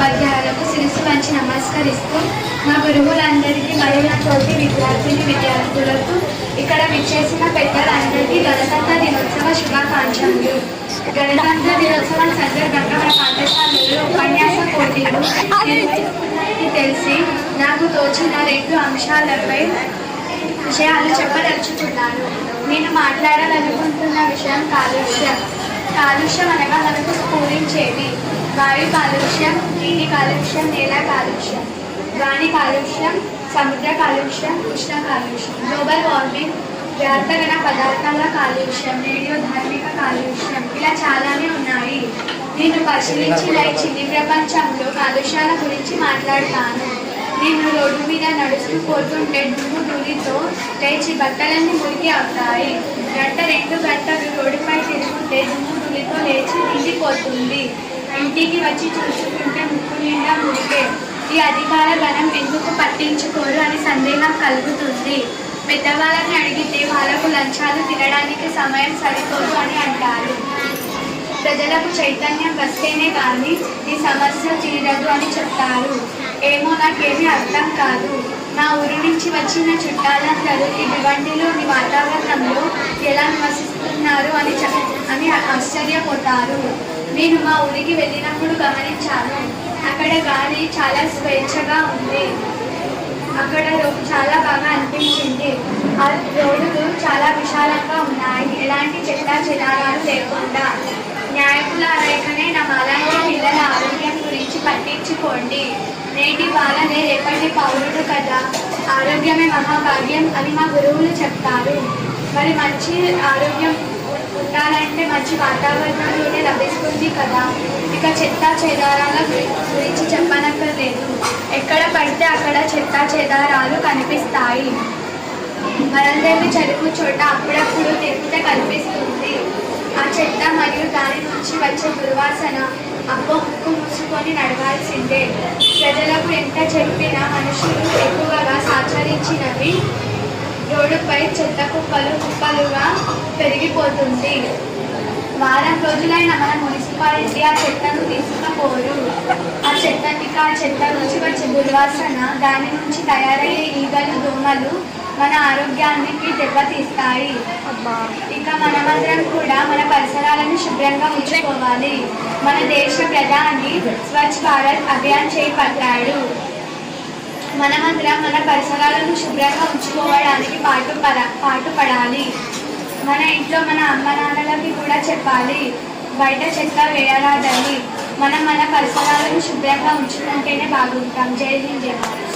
ఉపాధ్యాయులకు శిరస్సు వంచి నమస్కరిస్తూ మా గురువులందరికీ మరియు నా తోటి విద్యార్థులకు ఇక్కడ విచ్చేసిన పెద్దలందరికీ గణతంత్ర దినోత్సవ శుభాకాంక్షలు. గణతంత్ర దినోత్సవం సందర్భంగా మన పాఠశాలలో ఉపన్యాస పోటీలు తెలిసి నాకు తోచిన 2 అంశాలపై విషయాలు చెప్పదలుచుకున్నాను. నేను మాట్లాడాలనుకుంటున్న విషయం కాలుష్యం. కాలుష్యం అనగా మనకు స్ఫూరించేది వాయు కాలుష్యం, నీటి కాలుష్యం, నేల కాలుష్యం, గాలి కాలుష్యం, సముద్ర కాలుష్యం, ఉష్ణ కాలుష్యం, గ్లోబల్ వార్మింగ్, వ్యార్థగణ పదార్థాల కాలుష్యం, రేడియో ధార్మిక కాలుష్యం, ఇలా చాలానే ఉన్నాయి. నేను పరిశీలించిన ఈ చిన్ని ప్రపంచంలో కాలుష్యాల గురించి మాట్లాడతాను. నేను రోడ్డు మీద నడుస్తూ పోతుంటే దుమ్ము ధూళితో లేచి బట్టలన్నీ మురికి అవుతాయి. 2 గంటలు రోడ్డుపై తిరుగుతుంటే దుమ్ము ధూళితో లేచి నిండిపోతుంది. ఇంటికి వచ్చి చూసుకుంటే ముక్కు నిండా మురికే. ఈ అధికార గణం ఎందుకు పట్టించుకోరు అని సందేహం కలుగుతుంది. పెద్దవాళ్ళని అడిగితే వాళ్ళకు లంచాలు తినడానికి సమయం సరిపోదు అని అంటారు. ప్రజలకు చైతన్యం వస్తేనే కానీ ఈ సమస్య తీరదు అని చెప్తారు. ఏమో నాకేమీ అర్థం కాదు. నా ఊరి నుంచి వచ్చిన చుట్టాలందరూ ఈ భివండిలోని వాతావరణంలో ఎలా నివసిస్తున్నారు అని ఆశ్చర్యపోతారు. నేను మా ఊరికి వెళ్ళినప్పుడు గమనించాను. అక్కడ గాలి చాలా స్వేచ్ఛగా ఉంది. అక్కడ చాలా బాగా అనిపించింది. ఆ రోడ్డులు చాలా విశాలంగా ఉన్నాయి, ఎలాంటి చెత్తా చెదారాలు లేకుండా. న్యాయకుల రేఖనే నా మాలాంటి పిల్లల ఆరోగ్యం గురించి పట్టించుకోండి. నేటి బాలనే రేపటి పౌరుడు కదా, ఆరోగ్యమే మహాభాగ్యం అని మా గురువులు చెప్తారు. మరి మంచి ఆరోగ్యం ఉండాలంటే మంచి వాతావరణంలోనే లభిస్తుంది కదా. ఇక చెత్తా చెదారాల గురించి చెప్పనక్కర్లేదు. ఎక్కడ పడితే అక్కడ చెత్తా చెదారాలు కనిపిస్తాయి. మరందరికీ చదువు చోట అప్పుడప్పుడు తిరిగితే కనిపిస్తుంది. ఆ చెత్త మరియు దాని నుంచి వచ్చే దుర్వాసన అబ్బో ముక్కు మూసుకొని నడవాల్సిందే. ప్రజలకు ఎంత చెప్పినా మనుషులు ఎక్కువగా ఆచరించినవి రోడ్డుపై చెత్త కుప్పలుగా పెరిగిపోతుంది. వారం రోజులైన మన మున్సిపాలిటీ ఆ చెత్తను తీసుకుపోరు. ఆ చెత్త నుంచి వచ్చే దుర్వాసన, దాని నుంచి తయారయ్యే ఈగలు, దోమలు మన ఆరోగ్యానికి దెబ్బతీస్తాయి. ఇక మనమందరం కూడా మన పరిసరాలను శుభ్రంగా ఉంచుకోవాలి. మన దేశ ప్రధాని స్వచ్ఛ భారత్ అభియాన్ చేపట్టాడు. మనమందరం మన పరిసరాలను శుభ్రంగా ఉంచుకోవడానికి పాటుపడాలి. మన ఇంట్లో మన అమ్మ నాన్నలకి కూడా చెప్పాలి, బయట చెత్త వేయరాదని. మనం మన పరిసరాలను శుభ్రంగా ఉంచుకుంటేనే బాగుంటాం. జై హింద్, జై భారత్.